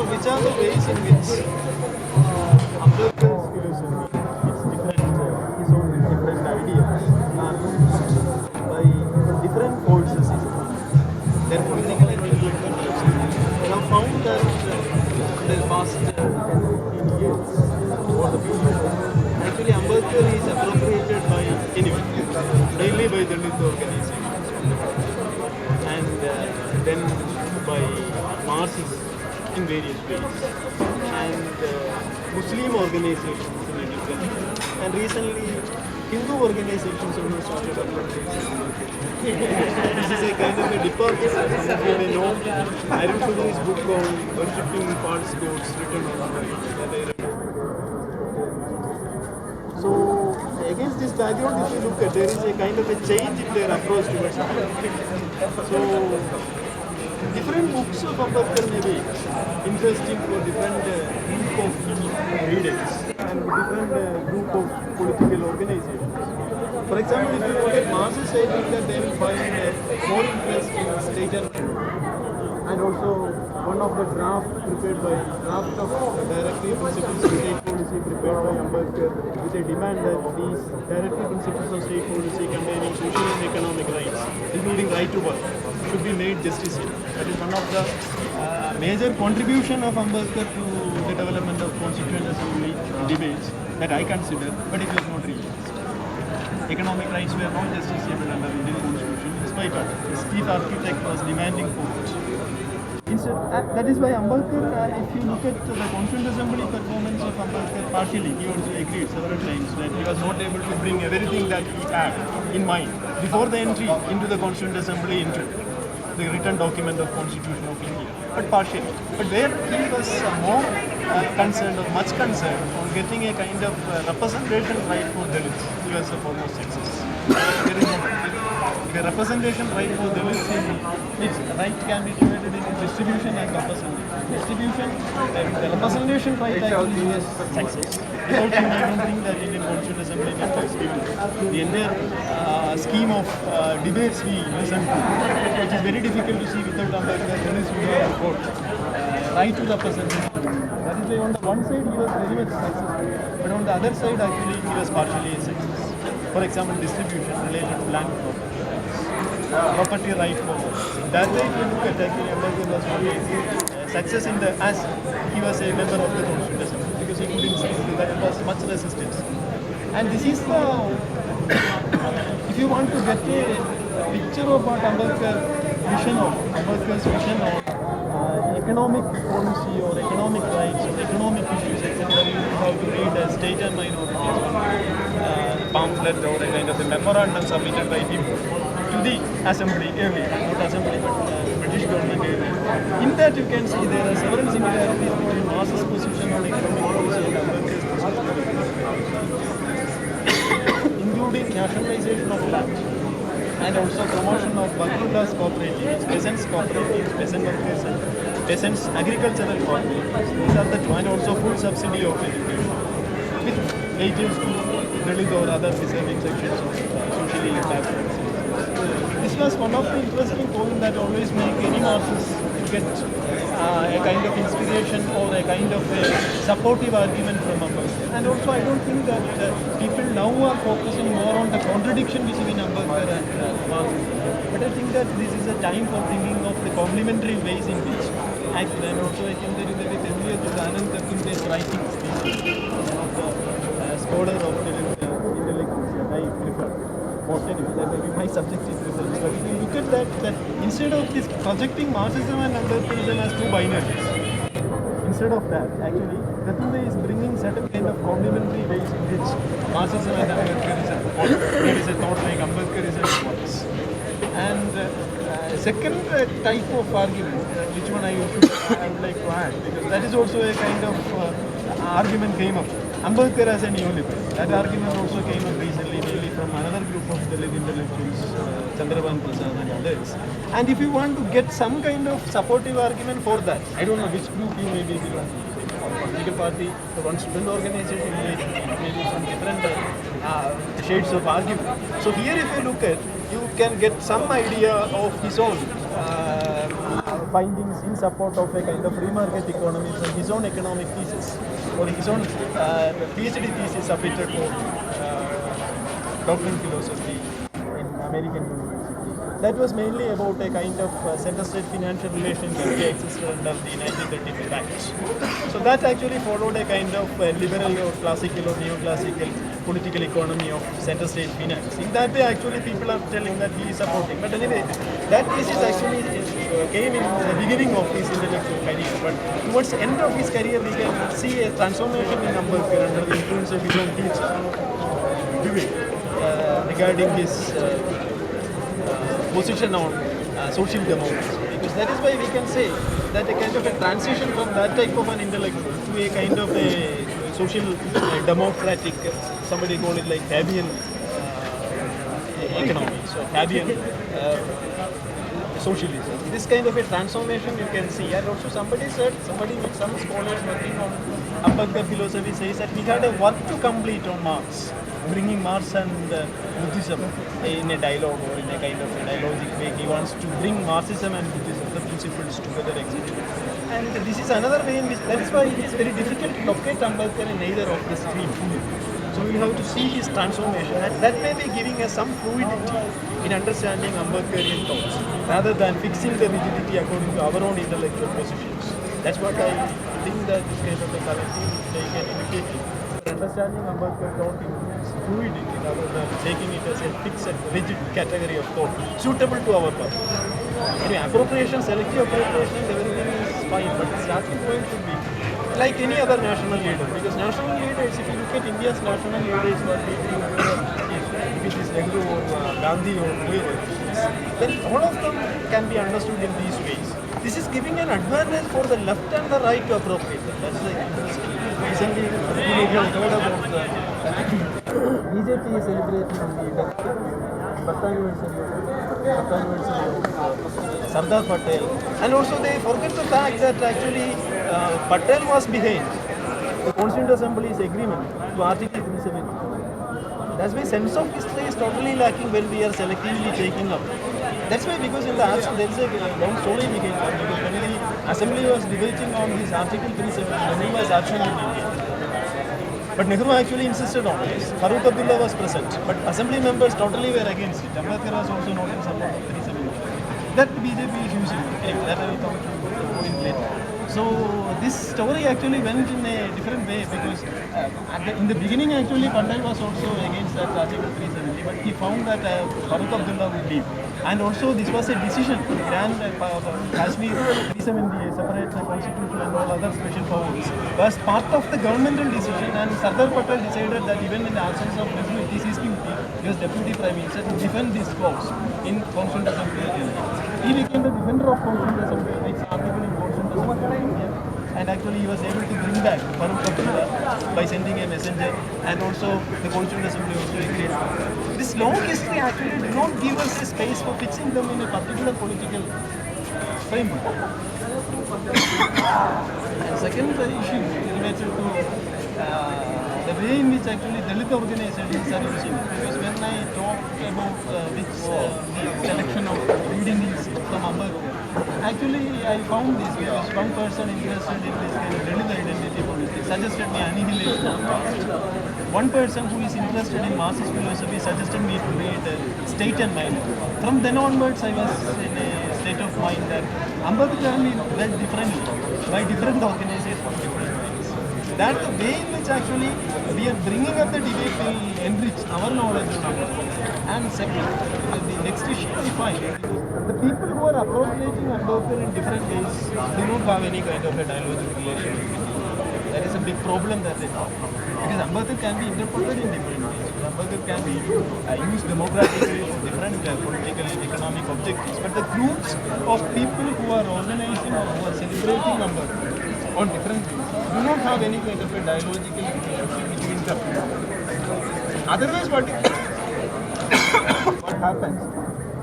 which are the ways in which Ambedkar's philosophy, its different, his own different ideas are used by different forces in the country. Their political and intellectual forces. We have found that in the past 10 to 15 years, over the period, actually Ambedkar is appropriated by anyone, mainly by Dalit organizations, and then by Marxists in various ways, and Muslim organizations in a different way. And recently, Hindu organizations also started appropriating. This is a kind of a departure. Some of you may know Arun Sudhi's book on worshipping false gods written on the So, against this background, if you look at, there is a kind of a change in their approach towards it. So, different books of Ambedkar may be interesting for different group of readers and different group of political organizations. For example, if you look at Marxist, I think that they will find more interest in state and also one of the draft of directive principles of state policy prepared by Ambedkar with a demand that these directive principles of state policy containing social and economic rights, including right to work, should be made justiciable. That is one of the major contribution of Ambedkar to the development of Constituent Assembly debates that I consider, but it was not realized. Economic rights were not justiciable under Indian Constitution, despite of its chief architect was demanding for it. That is why Ambedkar, if you look at the Constituent Assembly performance of Ambedkar, partially he also agreed several times that he was not able to bring everything that he had in mind before the entry into the Constituent Assembly into the written document of Constitution of India, but partially. But where he was more concerned, or much concerned, on getting a kind of representation right for Dalits, he was the foremost success. There is the representation right for Dalits, its right can be divided into distribution and representation. Distribution, the representation right actually is success. Without him, I don't think that Indian Constituent Assembly members will. The entire scheme of debates we listen to, it is very difficult to see without Ambedkar. Dalits will have got right to representation. That is why on the one side he was very much successful, but on the other side actually he was partially a success. For example, distribution related to land property right for that way. If you look at actually Ambedkar was only success in the as he was a member of the Constituent Assembly because he couldn't see that there was much resistance. And this is the, if you want to get a picture of what Ambedkar's vision of economic policy or economic rights or economic issues, etc., you have to read a state and minority pamphlet or a kind of a memorandum submitted by him to the assembly earlier, not assembly but British government earlier. In that you can see there are several similarities between Marx's position on economic policy and Ambedkar's position, including nationalization of land and also promotion of working class cooperatives, peasants cooperatives, peasant workers and peasants agricultural cooperatives. These are the two, and also full subsidy of education with natives to Dalit or other deserving sections of socially backward. This was one of the interesting points that always make any Marxist get a kind of inspiration or a kind of a supportive argument from Ambedkar. And also I don't think that people now are focusing more on the contradiction between Ambedkar and Marx. But I think that this is a time for thinking of the complementary ways in which act. And also I think that it is familiar to Anand Kakinte's writings, one of the scholar of the intellectuals that I prefer. That may be my subjective research. But if you look at that instead of this projecting Marxism and Ambedkarism as two binaries, instead of that, actually, Katunde is bringing certain kind of complementary ways in which Marxism and Ambedkarism work. There is a thought like Ambedkarism works. And second type of argument, which one I would like to add, because that is also a kind of argument came up. Ambedkar as a neoliberal. That argument also came up recently, mainly from another group of Dalit intellectuals, Chandraban Prasad and others. And if you want to get some kind of supportive argument for that, I don't know which group you may be belong to, or political party, or one student organization, maybe some different shades of argument. So here if you look at, you can get some idea of his own findings in support of a kind of free market economy from his own economic thesis or his own PhD thesis submitted for doctoral philosophy in American University. That was mainly about a kind of center-state financial relationship that existed under the 1935 Act. So that actually followed a kind of liberal or classical or neoclassical political economy of center-state finance. In that way, actually, people are telling that he is supporting. But anyway, that thesis actually came in the beginning of his intellectual career. But towards the end of his career, we can see a transformation in Ambedkar under the influence of his own teacher, Vivek, regarding his position on social democracy. Because that is why we can say that a kind of a transition from that type of an intellectual to a kind of a social democratic, somebody call it like Fabian economics or Fabian socialism. This kind of a transformation you can see. And also some scholars working on Ambedkar philosophy says that he had a work to complete on Marx, bringing Marx and Buddhism in a dialogue or in a kind of a dialogic way. He wants to bring Marxism and Buddhism, the principles together, etc. And this is another way in which, that is why it is very difficult to locate Ambedkar in either of the streams. So we will have to see his transformation, and that may be giving us some fluidity in understanding Ambedkarian thoughts, rather than fixing the rigidity according to our own intellectual positions. That's what I think that this kind of a collective take an indicative. Understanding Ambedkar thought includes fluidity rather than taking it as a fixed, rigid category of thought suitable to our purpose. Anyway, appropriation, selective appropriation, everything is fine, but the starting point should be like any other national leader, because national leaders, if you look at India's national leaders, what we think if it is Nehru or Gandhi or whoever, then all of them can be understood in these ways. This is giving an advantage for the left and the right to appropriate them. That's the interesting. Recently, you have heard about the BJP is celebrating the birth anniversary of Sardar Patel, and also they forget the fact that actually Patel was behind the Constituent Assembly's agreement to Article 370. That's why sense of history is totally lacking when we are selectively taking up. That's why, because in the action there is a long story behind that, because when the Assembly was debating on this Article 370, Nehru was absent in India. But Nehru actually insisted on this. Farooq Abdullah was present, but Assembly members totally were against it. Ambedkar was also not in support of 370. That BJP is using. Anyway, that I will come to point later. So this story actually went in a different way, because in the beginning actually Patel was also against that Article 370, but he found that Farooq Abdullah would leave. And also this was a decision to grant Kashmir 370, separate the constitution and all other special powers, was part of the governmental decision, and Sardar Patel decided that even in the absence of Nehru, it is his duty, he was Deputy Prime Minister, to defend this clause in Constituent Assembly of India. He became the defender of Constituent Assembly, its article in Constituent Assembly of India, and actually he was able to bring back Farooq Abdullah by sending a messenger, and also the Constituent Assembly also agreed. This long history actually did not give us a space for fixing them in a particular political framework. And second issue related to the way in which actually Dalit organizations are using it. Because when I talked about which the selection of reading is from Ambedkar, actually I found this, because one person interested in this kind of Dalit identity politics suggested me annihilation of caste. One person who is interested in Marxist philosophy suggested me to read State and Mind. From then onwards, I was in a state of mind that Ambedkar can be read differently by different organizations from different ways. That the way in which actually we are bringing up the debate will enrich our knowledge on Ambedkar. And second, the next issue we find, the people who are appropriating Ambedkar in different ways do not have any kind of a dialogic relationship with it. That is a big problem that they have. Because Ambedkar can be interpreted in different ways. Ambedkar can be used democratically for different political and economic objectives. But the groups of people who are organizing or who are celebrating Ambedkar on different ways do not have any kind of a dialogical relationship between them. Otherwise, what happens?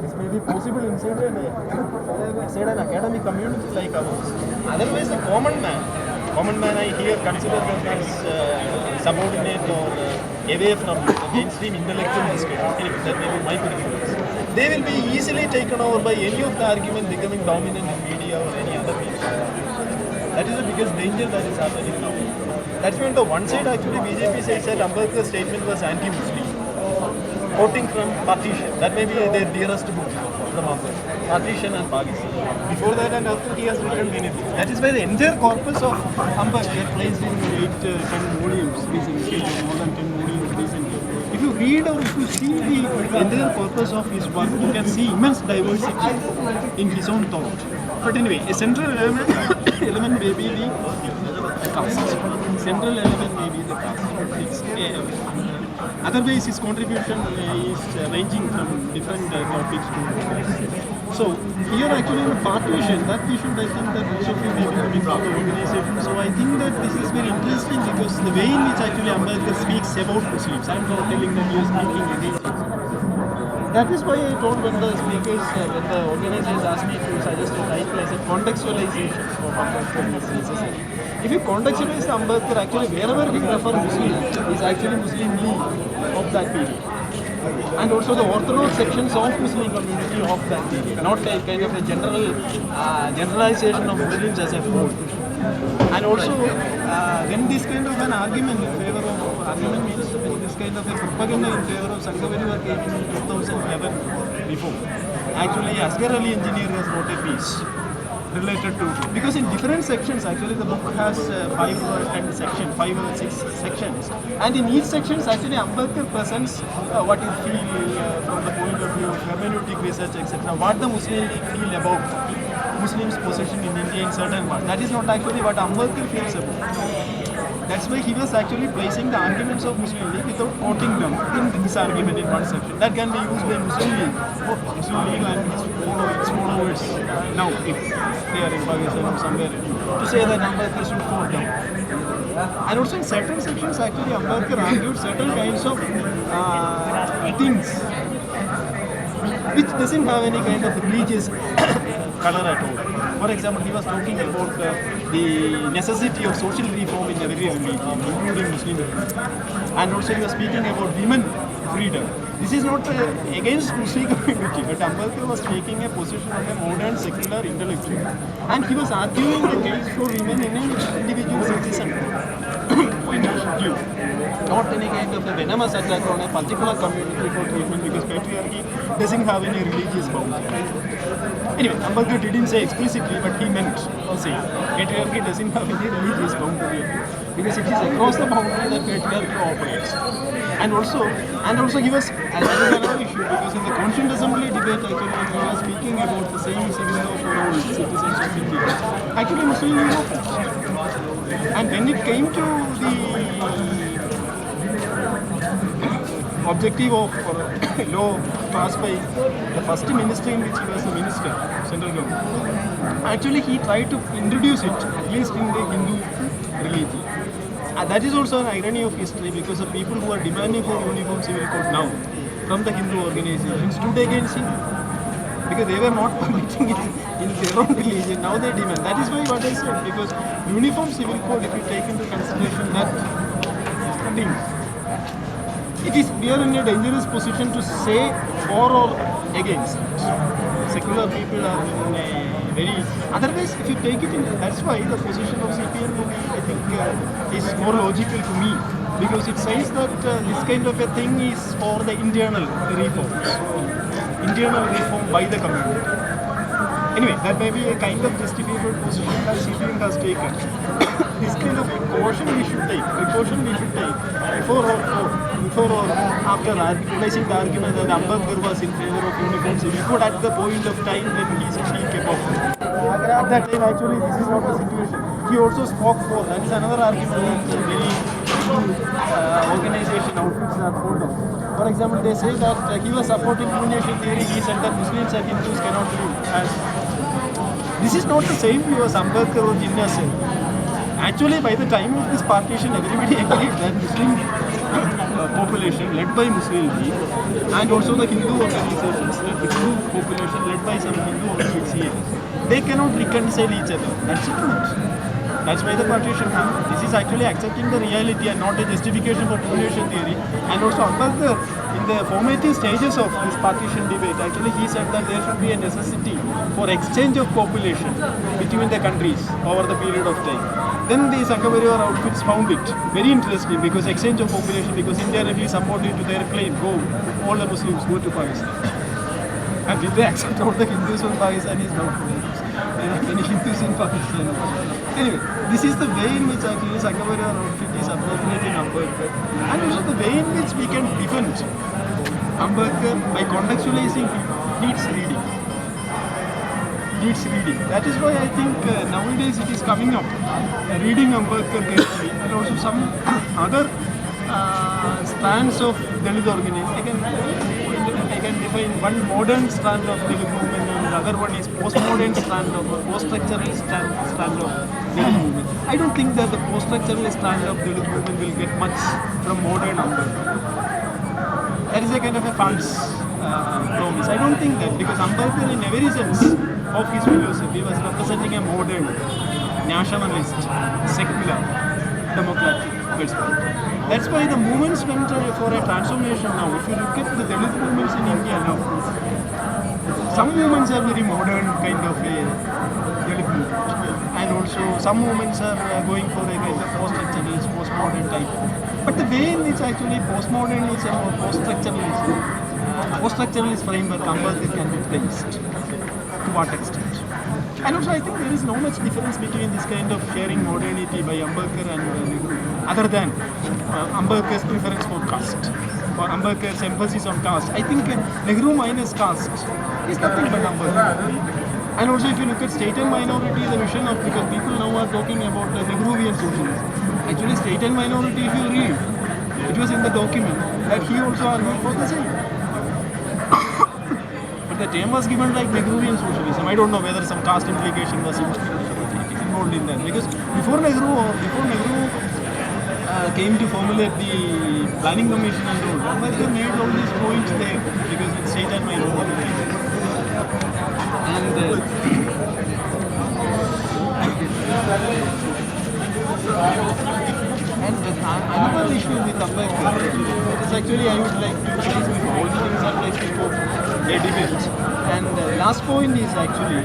This may be possible inside an academic community like ours. Otherwise, the common man I here consider them as subordinate or away from the mainstream intellectual discussion. Anyway, that may be my preference. they will be easily taken over by any of the argument becoming dominant in media or any other media. That is the biggest danger that is happening now. That's when the one side actually BJP says that Ambedkar's statement was anti-Muslim, quoting from Partition. That may be their dearest book from Ambedkar. Partition and Pakistan. Before that and after he has written many things. That is why the entire corpus of Ambedkar placed in 10 volumes recently, more than 10 volumes recently. If you read or if you see the entire purpose of his work, you can see immense diversity in his own thought. But anyway, a central element may be the caste. Central element may be the caste. Otherwise, his contribution is ranging from different topics to so here actually in the partition, that we should, I think that most of you may be coming from the organization. So I think that this is very interesting because the way in which actually Ambedkar speaks about Muslims, I am not telling that he is speaking against Muslims. That is why I told when the speakers, when the organizers asked me to suggest a title, I said contextualization of Ambedkar is necessary. If you contextualize Ambedkar, actually wherever he refers Muslim, is actually Muslim League of that period. And also the orthodox sections of Muslim community of that period, not a kind of a generalization of Muslims as a whole. And also, when this kind of an argument in favor of argument means this kind of a propaganda in favor of Sanghavarivar came in 2011 before. Actually, Asghar Ali Engineer has wrote a piece related to because in different sections actually the book has 5 or 6 sections, and in each section actually Ambedkar presents what he feel from the point of view of hermeneutic research, etc. What the Muslim feel about Muslims' position in India in certain parts. That is not actually what Ambedkar feels about. That's why he was actually placing the arguments of Muslim League without quoting them in this argument in one section. That can be used by Muslim League and its followers now if they are in Pakistan or somewhere to say that Ambedkar should quote them. And also in certain sections actually Ambedkar argued certain kinds of things which doesn't have any kind of religious color at all. For example, he was talking about the necessity of social reform in every religion, including Muslim religion. And also he was speaking about women freedom. This is not against Muslim community, but Ambedkar was taking a position of a modern secular intellectual. And he was arguing the case for women in an individual citizen point of view. Not any kind of a venomous attack on a particular community for treatment because patriarchy doesn't have any religious boundary. Anyway, Ambedkar didn't say explicitly, but he meant to say patriarchy doesn't have any religious boundary because it is across the boundary that patriarchy operates. And also he was another issue because in the Constituent Assembly debate actually when he was speaking about the same civil law for all citizens of India, actually Muslim League opposed. And when it came to the objective of law passed by the first minister in which he was the minister, central government, actually he tried to introduce it at least in the Hindu religion. And that is also an irony of history because the people who are demanding for uniform civil code now from the Hindu organizations stood against him because they were not permitting it in their own religion. Now they demand. That is why what I said, because uniform civil code, if you take into consideration that thing, we are in a dangerous position to say for or against. Secular people are in a very... Otherwise, if you take it in, that's why the position of CPM to me, I think, is more logical to me. Because it says that this kind of a thing is for the internal reforms. Internal reform by the community. Anyway, that may be a kind of justifiable position that CPM has taken. This kind of precaution we should take before or after replacing the argument that Ambedkar was in favor of uniform civil code at the point of time when he speak about it. At that time, actually, this is not the situation. He also spoke for, that is another argument that many organization outfits are fond of. For example, they say that he was supporting Pune theory, he said that Muslims and Hindus cannot live as... This is not the same view as Ambedkar or Jinnah said. Actually, by the time of this partition, everybody agreed that Muslim population led by Muslim League and also the Hindu organizations, the Hindu population led by some Hindu organizations, they cannot reconcile each other. That's the truth. That's why the partition came. This is actually accepting the reality and not a justification for devolution theory. And also Ambedkar, in the formative stages of this partition debate, actually he said that there should be a necessity for exchange of population between the countries over the period of time. Then the Sangha outfits found it very interesting because exchange of population, because India really supported to their claim, go, all the Muslims go to Pakistan. And did they accept all the Hindus from Pakistan is not any Hindus in Pakistan. Anyway, this is the way in which actually Sangha outfit is appropriating Ambedkar. And also the way in which we can defend Ambedkar by contextualizing needs reading. That is why I think nowadays it is coming up. Reading Ambedkar carefully and also some other strands of Dalit organization. I can define one modern strand of Dalit movement and the other one is postmodern strand of post-structuralist strand of Dalit movement. I don't think that the post-structuralist strand of Dalit movement will get much from modern Ambedkar. That is a kind of a false promise. I don't think that because Ambedkar in every sense of his philosophy was representing a modern, nationalist, secular, democratic perspective. That's why the movements went for a transformation now. If you look at the Dalit movements in India now, some movements are very modern kind of a Dalit movement. And also some movements are going for a kind of post-structuralist, postmodern type. But the way in which actually postmodernism or post-structuralist framework Ambedkar can be placed, to what extent? And also I think there is no much difference between this kind of sharing modernity by Ambedkar and Nehru, other than Ambedkar's preference for caste, or Ambedkar's emphasis on caste. I think Nehru minus caste is nothing but Ambedkar. And also if you look at state and minority, the vision of, because people now are talking about the Nehruvian socialism. Actually state and minority, if you read, it was in the document that he also argued for the same. But the term was given like Nehruvian socialism. I don't know whether some caste implication was involved in that. Because before Nehru came to formulate the planning commission and all, Ambedkar made all these points there because it's state and minority. And another issue with Ambedkar is actually I would like to say before all the things are like before a debate. And last point is actually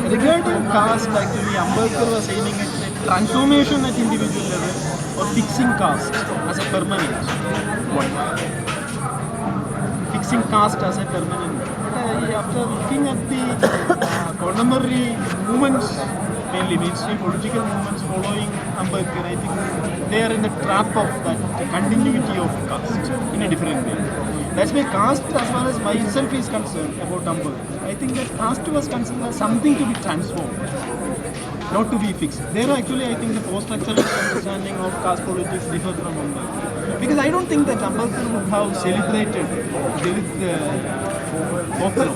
regarding caste. Actually, Ambedkar was aiming at transformation at individual level or fixing caste as a permanent one. Fixing caste as a permanent one. But after looking at the contemporary movements, mainly mainstream political movements following Ambedkar, I think they are in the trap of that continuity of caste in a different way. That's why caste, as far as myself is concerned about Ambedkar, I think that caste was considered as something to be transformed, not to be fixed. There actually I think the post-structuralist understanding of caste politics differ from Ambedkar. Because I don't think that Ambedkar would have celebrated Dalit folklore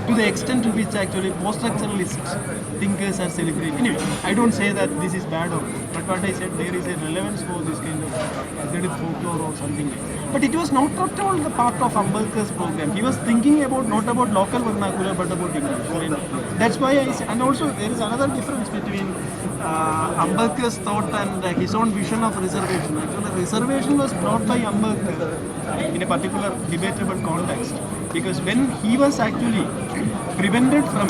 to the extent to which actually post-structuralist thinkers are celebrating. Anyway, I don't say that this is bad or good, but what I said, there is a relevance for this kind of Dalit folklore or something like that. But it was not at all the part of Ambedkar's program. He was thinking about not about local vernacular but about English. That's why I say, and also there is another difference between Ambedkar's thought and his own vision of reservation. Actually, reservation was brought by Ambedkar in a particular debatable context. Because when he was actually prevented from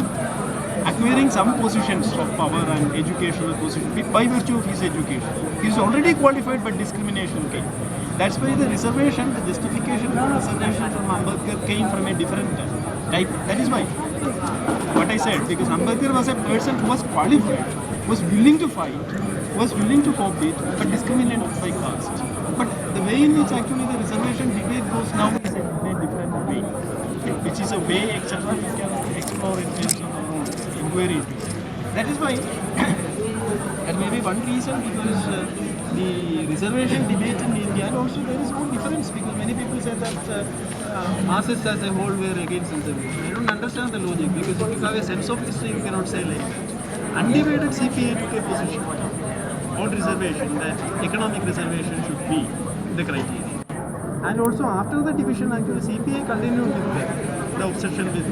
acquiring some positions of power and educational positions by virtue of his education, he is already qualified but discrimination came. That's why the reservation, the justification for reservation from Ambedkar came from a different type. That is why what I said, because Ambedkar was a person who was qualified, was willing to fight, was willing to compete, but discriminated by caste. But the way in which actually the reservation debate goes now is a different way, which is a way, etc. we can explore in terms of our own inquiry. That is why, and maybe one reason because the reservation debate in India, and also there is no difference because many people say that Marxists as a whole were against reservation. I don't understand the logic because if you have a sense of history, you cannot say like that. Undivided CPA took a position on reservation that economic reservation should be the criteria. And also after the division, actually CPA continued with the obsession with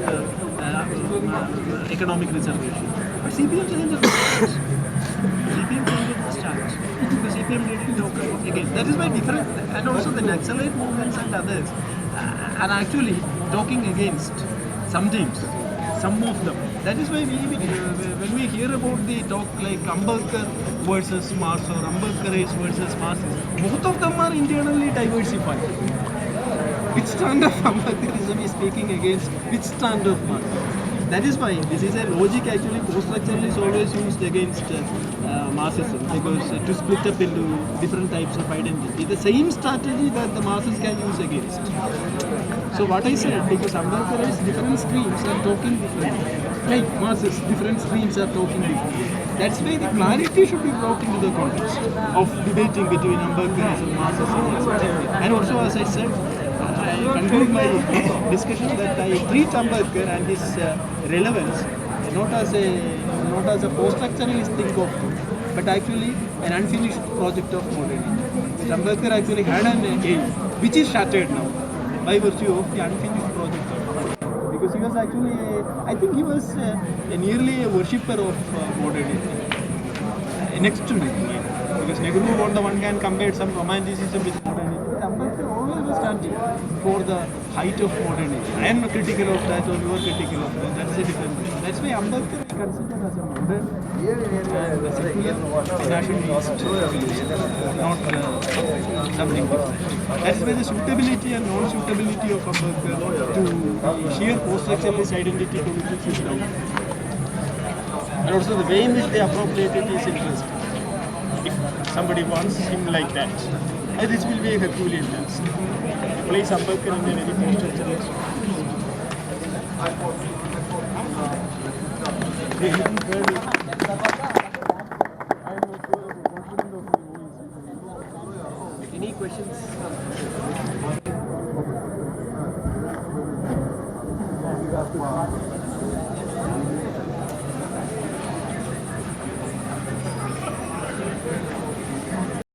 economic reservation. But CPA changed the definitely talk against. That is why different, and also the Naxalite movements and others are actually talking against some teams, some of them. That is why when we hear about the talk like Ambedkar versus Marx or Ambedkar versus Marxism, both of them are internally diversified. Which strand of Ambedkarism is speaking against which strand of Marx? That is why this is a logic actually post-structuralist always used against Marxism, because to split up into different types of identity. The same strategy that the Marxists can use against. So what I said, because Ambedkar's different streams are talking differently. Like Marxists, different streams are talking differently. That's why the clarity should be brought into the context of debating between Ambedkarism, Marxism, etc. And also, as I said, I conclude my discussion that I treat Ambedkar and his relevance not as a post-structuralist thing of, but actually an unfinished project of modernity. Ambedkar actually had an aim which is shattered now by virtue of the unfinished project of modernity. Because he was actually, I think he was nearly a worshipper of modernity. Next to Nehru, because Nehru on the one hand compared some romanticism with modernity. Ambedkar always was standing for the height of modernity. I am critical of that or you are critical of that. That's a different thing. That's why Ambedkar is considered as a modern and a secular nationalist, not something different. That's why the suitability and non-suitability of Ambedkar to the sheer post-structuralist identity to which is down. And also the way in which they appropriate it is interesting. If somebody wants him like that, this will be a Herculean task. Place Ambedkar in a very post-structuralist. Any questions?